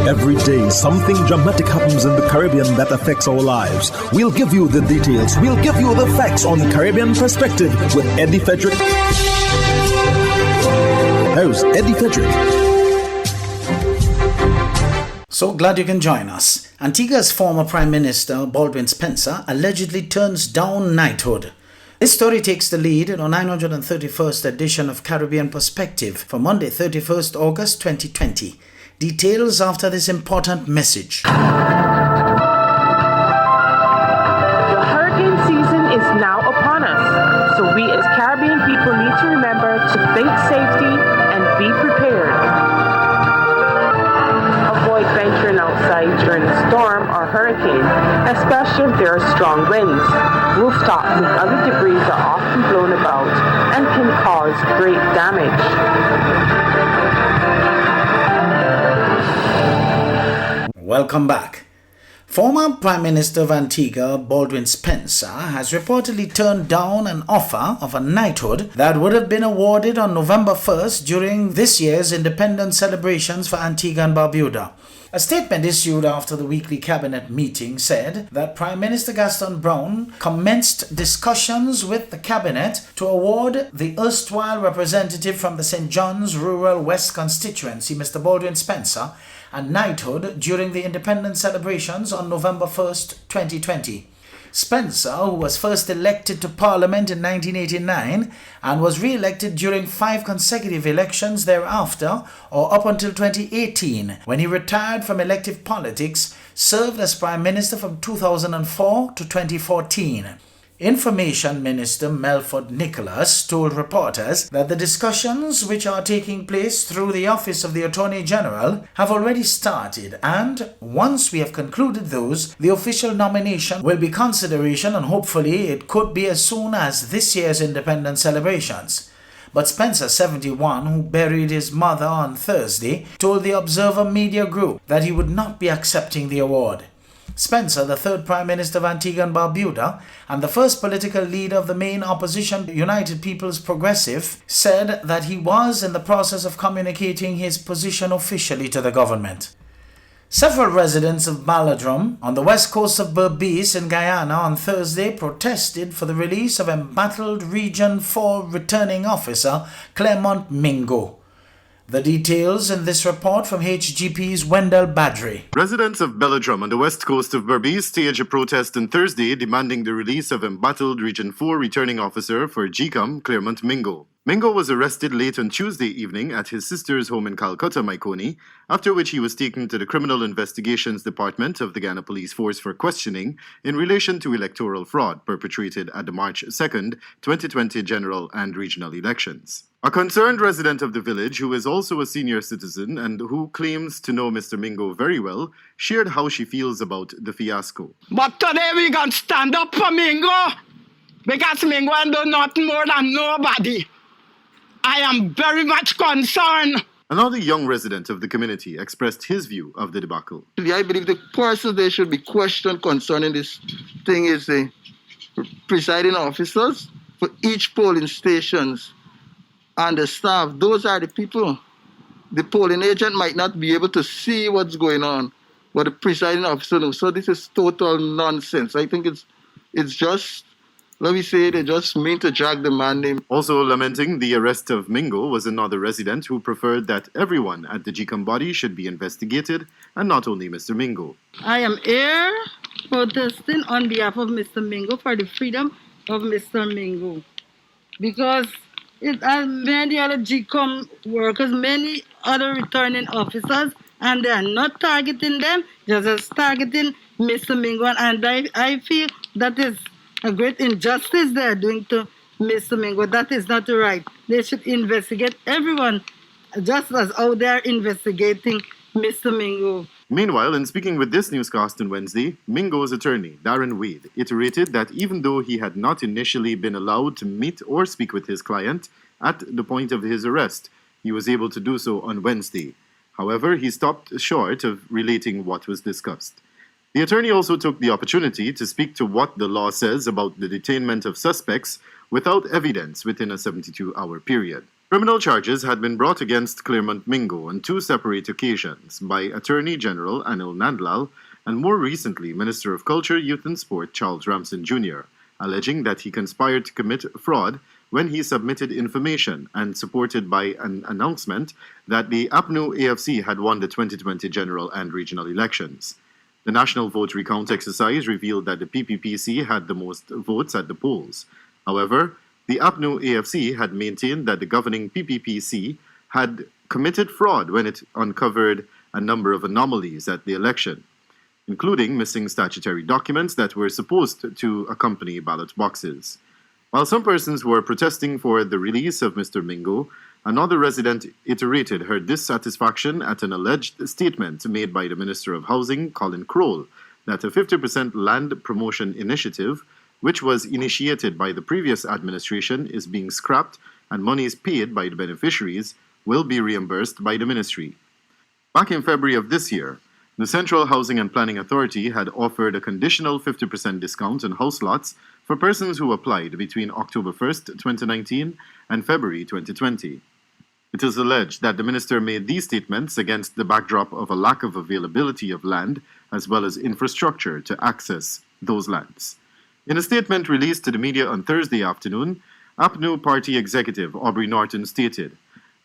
Every day, something dramatic happens in the Caribbean that affects our lives. We'll give you the details. We'll give you the facts on Caribbean Perspective with Eddie Frederick. Here's Eddie Frederick. So glad you can join us. Antigua's former Prime Minister, Baldwin Spencer, allegedly turns down knighthood. This story takes the lead in our 931st edition of Caribbean Perspective for Monday, 31st August 2020. Details after this important message. The hurricane season is now upon us, so we as Caribbean people need to remember to think safety and be prepared. Avoid venturing outside during a storm or hurricane, especially if there are strong winds. Rooftops and other debris are often blown about and can cause great damage. Welcome back. Former Prime Minister of Antigua, Baldwin Spencer, has reportedly turned down an offer of a knighthood that would have been awarded on November 1st during this year's independence celebrations for Antigua and Barbuda. A statement issued after the weekly cabinet meeting said that Prime Minister Gaston Brown commenced discussions with the cabinet to award the erstwhile representative from the St. John's Rural West constituency, Mr. Baldwin Spencer, a knighthood during the independence celebrations on November 1st, 2020. Spencer, who was first elected to Parliament in 1989 and was re-elected during 5 consecutive elections thereafter, or up until 2018, when he retired from elective politics, served as Prime Minister from 2004 to 2014. Information Minister Melford Nicholas told reporters that the discussions which are taking place through the Office of the Attorney General have already started, and once we have concluded those, the official nomination will be consideration, and hopefully it could be as soon as this year's independence celebrations. But Spencer, 71, who buried his mother on Thursday, told the Observer Media Group that he would not be accepting the award. Spencer, the third Prime Minister of Antigua and Barbuda and the first political leader of the main opposition, United People's Progressive, said that he was in the process of communicating his position officially to the government. Several residents of Balladrum on the west coast of Berbice in Guyana on Thursday protested for the release of embattled Region 4 returning officer Clement Mingo. The details in this report from HGP's Wendell Badri. Residents of Balladrum on the west coast of Berbice staged a protest on Thursday demanding the release of embattled Region 4 returning officer for GCOM, Clement Mingo. Mingo was arrested late on Tuesday evening at his sister's home in Calcutta, Maikoni, after which he was taken to the Criminal Investigations Department of the Ghana Police Force for questioning in relation to electoral fraud perpetrated at the March 2nd, 2020 general and regional elections. A concerned resident of the village, who is also a senior citizen and who claims to know Mr. Mingo very well, shared how she feels about the fiasco. But today we gonna stand up for Mingo, because Mingo ain't do nothing more than nobody. I am very much concerned. Another young resident of the community expressed his view of the debacle. I believe the person they should be questioned concerning this thing is the presiding officers for each polling stations and the staff. Those are the people. The polling agent might not be able to see what's going on, but the presiding officer knows. So this is total nonsense. I think it's just, let me say, they just mean to drag the man name. Also lamenting the arrest of Mingo was another resident who preferred that everyone at the GCOM body should be investigated and not only Mr. Mingo. I am here protesting on behalf of Mr. Mingo for the freedom of Mr. Mingo. Because it has many other GCOM workers, many other returning officers, and they are not targeting them, just targeting Mr. Mingo. And I feel that is a great injustice they are doing to Mr. Mingo. That is not right. They should investigate everyone just as how they are investigating Mr. Mingo. Meanwhile, in speaking with this newscast on Wednesday, Mingo's attorney, Darren Wade, iterated that even though he had not initially been allowed to meet or speak with his client at the point of his arrest, he was able to do so on Wednesday. However, he stopped short of relating what was discussed. The attorney also took the opportunity to speak to what the law says about the detainment of suspects without evidence within a 72-hour period. Criminal charges had been brought against Claremont Mingo on two separate occasions by Attorney General Anil Nandlal and more recently Minister of Culture, Youth and Sport Charles Ramson Jr., alleging that he conspired to commit fraud when he submitted information and supported by an announcement that the APNU AFC had won the 2020 general and regional elections. The national vote recount exercise revealed that the PPPC had the most votes at the polls. However, the APNU AFC had maintained that the governing PPPC had committed fraud when it uncovered a number of anomalies at the election, including missing statutory documents that were supposed to accompany ballot boxes. While some persons were protesting for the release of Mr. Mingo, another resident iterated her dissatisfaction at an alleged statement made by the Minister of Housing, Colin Crowell, that a 50% land promotion initiative, which was initiated by the previous administration, is being scrapped and monies paid by the beneficiaries will be reimbursed by the ministry. Back in February of this year, the Central Housing and Planning Authority had offered a conditional 50% discount on house lots for persons who applied between October 1st, 2019 and February 2020. It is alleged that the minister made these statements against the backdrop of a lack of availability of land as well as infrastructure to access those lands. In a statement released to the media on Thursday afternoon, APNU Party Executive Aubrey Norton stated,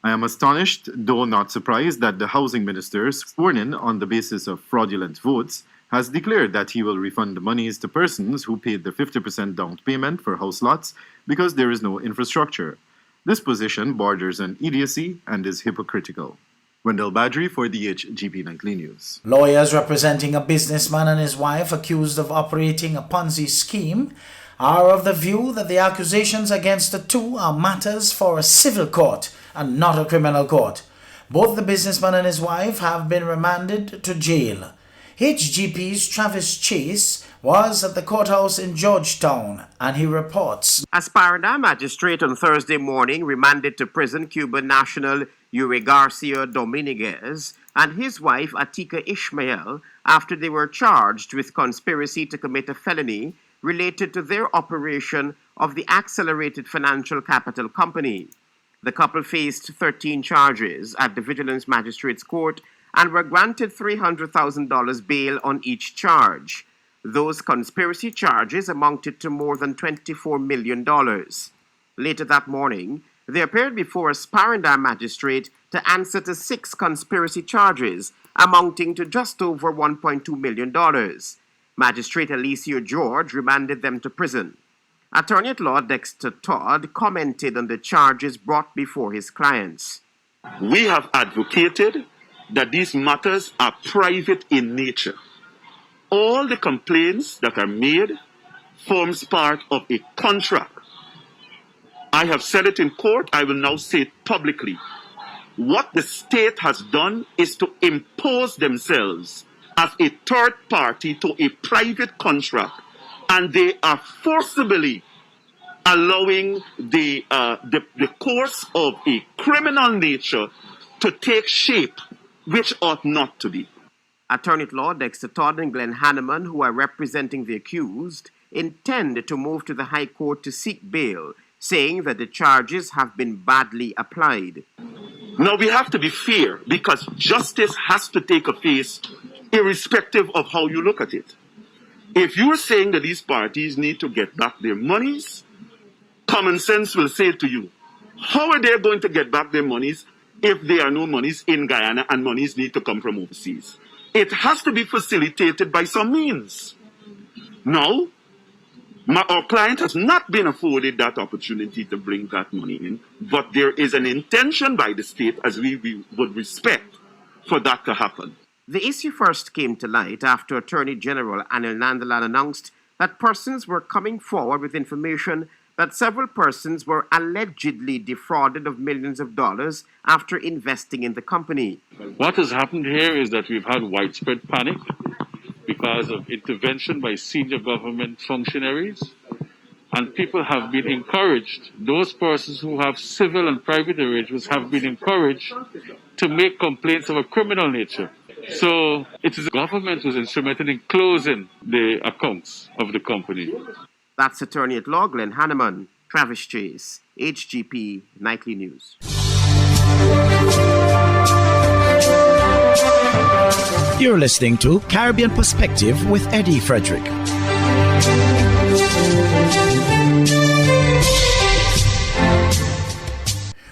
"I am astonished, though not surprised, that the housing minister, sworn in on the basis of fraudulent votes, has declared that he will refund the monies to persons who paid the 50% down payment for house lots because there is no infrastructure. This position borders on idiocy and is hypocritical." Wendell Badri for the HGP Nightly News. Lawyers representing a businessman and his wife accused of operating a Ponzi scheme are of the view that the accusations against the two are matters for a civil court and not a criminal court. Both the businessman and his wife have been remanded to jail. HGP's Travis Chase was at the courthouse in Georgetown, and he reports. Asparanda magistrate on Thursday morning remanded to prison Cuban national Yuri Garcia Dominguez and his wife Atika Ishmael after they were charged with conspiracy to commit a felony related to their operation of the Accelerated Financial Capital Company. The couple faced 13 charges at the Vigilance Magistrates Court and were granted $300,000 bail on each charge. Those conspiracy charges amounted to more than $24 million. Later that morning, they appeared before a Sparenda magistrate to answer to 6 conspiracy charges amounting to just over $1.2 million. Magistrate Alicia George remanded them to prison. Attorney at law Dexter Todd commented on the charges brought before his clients. We have advocated that these matters are private in nature. All the complaints that are made forms part of a contract. I have said it in court, I will now say it publicly. What the state has done is to impose themselves as a third party to a private contract, and they are forcibly allowing the course of a criminal nature to take shape, which ought not to be. Attorney at law Dexter Todd and Glenn Hanneman, who are representing the accused, intend to move to the High Court to seek bail, saying that the charges have been badly applied. Now we have to be fair because justice has to take a face irrespective of how you look at it. If you are saying that these parties need to get back their monies, common sense will say to you, how are they going to get back their monies if there are no monies in Guyana and monies need to come from overseas? It has to be facilitated by some means. Now, our client has not been afforded that opportunity to bring that money in, but there is an intention by the state, as we would respect, for that to happen. The issue first came to light after Attorney General Anil Nandalan announced that persons were coming forward with information that several persons were allegedly defrauded of millions of dollars after investing in the company. What has happened here is that we've had widespread panic because of intervention by senior government functionaries, and people have been encouraged, those persons who have civil and private arrangements have been encouraged to make complaints of a criminal nature. So it is the government who's instrumental in closing the accounts of the company. That's Attorney at law Glenn Hanneman. Travis Chase, HGP Nightly News. You're listening to Caribbean Perspective with Eddie Frederick.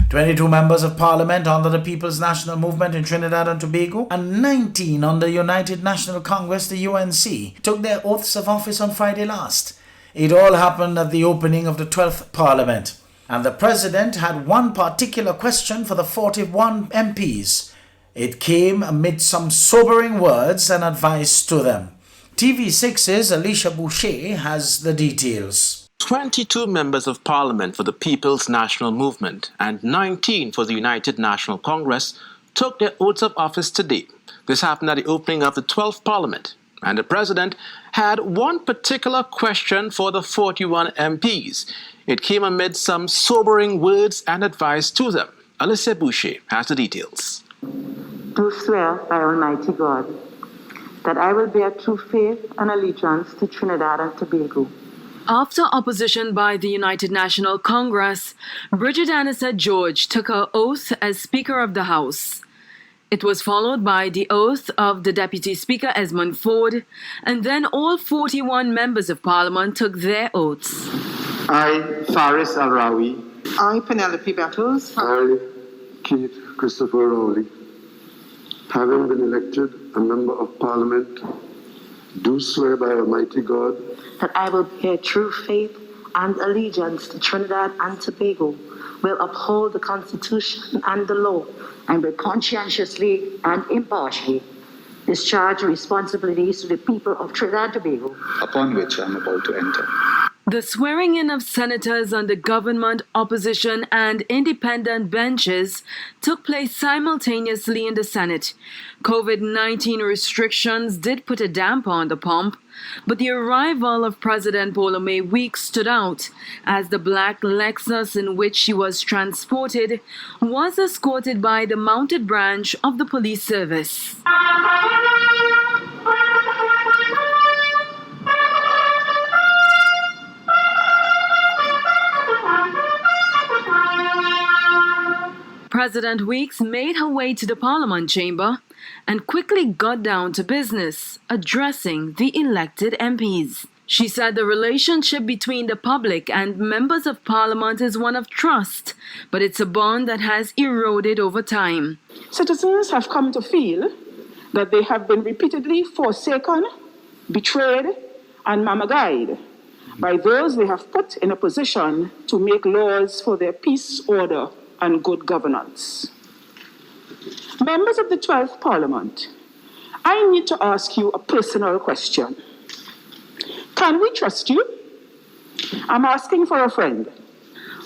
22 members of parliament under the People's National Movement in Trinidad and Tobago and 19 under United National Congress, the UNC, took their oaths of office on Friday last. It all happened at the opening of the 12th Parliament, and the President had one particular question for the 41 MPs. It came amid some sobering words and advice to them. TV6's Alicia Boucher has the details. 22 members of parliament for the People's National Movement and 19 for the United National Congress took their oaths of office today. This happened at the opening of the 12th Parliament, and the President had one particular question for the 41 MPs. It came amid some sobering words and advice to them. Alicia Boucher has the details. Do swear by Almighty God that I will bear true faith and allegiance to Trinidad and Tobago. After opposition by the United National Congress, Bridget Annisette George took her oath as Speaker of the House. It was followed by the oath of the Deputy Speaker Esmond Ford, and then all 41 members of Parliament took their oaths. I, Faris Al-Rawi. I, Penelope Battles. I, Keith Christopher Rowley. Having been elected a Member of Parliament, do swear by Almighty God that I will bear true faith and allegiance to Trinidad and Tobago, will uphold the Constitution and the law, and will conscientiously and impartially discharge responsibilities to the people of Trinidad and Tobago, upon which I am about to enter. The swearing-in of senators on the government, opposition, and independent benches took place simultaneously in the Senate. COVID-19 restrictions did put a damper on the pomp, but the arrival of President Ptolemy Weeks stood out, as the black Lexus in which she was transported was escorted by the mounted branch of the police service. President Weeks made her way to the Parliament chamber and quickly got down to business, addressing the elected MPs. She said the relationship between the public and members of Parliament is one of trust, but it's a bond that has eroded over time. Citizens have come to feel that they have been repeatedly forsaken, betrayed, and mamagayed by those they have put in a position to make laws for their peace, order, and good governance. Members of the 12th Parliament, I need to ask you a personal question. Can we trust you? I'm asking for a friend.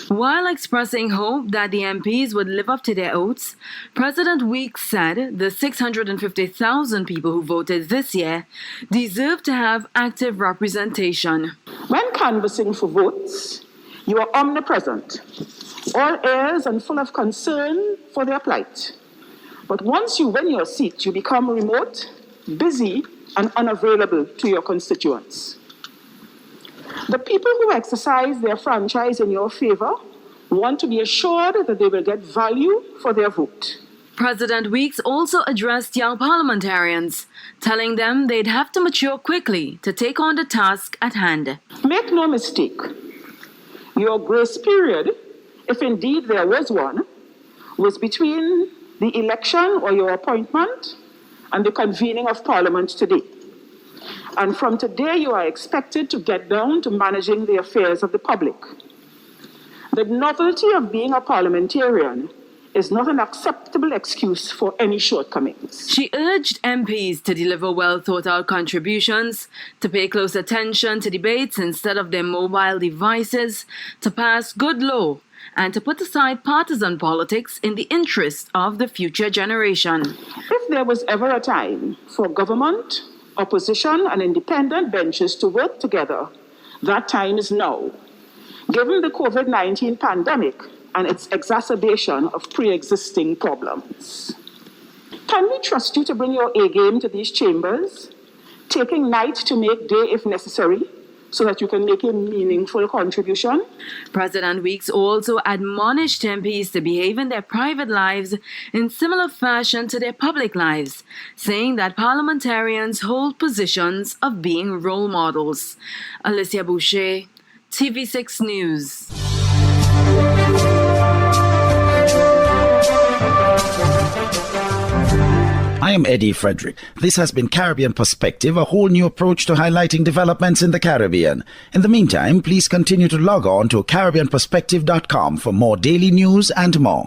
While expressing hope that the MPs would live up to their oaths, President Weeks said the 650,000 people who voted this year deserve to have active representation. When canvassing for votes, you are omnipresent, all ears and full of concern for their plight. But once you win your seat, you become remote, busy, and unavailable to your constituents. The people who exercise their franchise in your favor want to be assured that they will get value for their vote. President Weeks also addressed young parliamentarians, telling them they'd have to mature quickly to take on the task at hand. Make no mistake, your grace period, if indeed there was one, was between the election or your appointment and the convening of Parliament today. And from today, you are expected to get down to managing the affairs of the public. The novelty of being a parliamentarian is not an acceptable excuse for any shortcomings. She urged MPs to deliver well-thought-out contributions, to pay close attention to debates instead of their mobile devices, to pass good law, and to put aside partisan politics in the interest of the future generation. If there was ever a time for government, opposition, and independent benches to work together, that time is now. Given the COVID-19 pandemic and its exacerbation of pre-existing problems. Can we trust you to bring your A game to these chambers, taking night to make day if necessary, so that you can make a meaningful contribution. President Weeks also admonished MPs to behave in their private lives in similar fashion to their public lives, saying that parliamentarians hold positions of being role models. Alicia Boucher, TV6 News. I am Eddie Frederick. This has been Caribbean Perspective, a whole new approach to highlighting developments in the Caribbean. In the meantime, please continue to log on to CaribbeanPerspective.com for more daily news and more.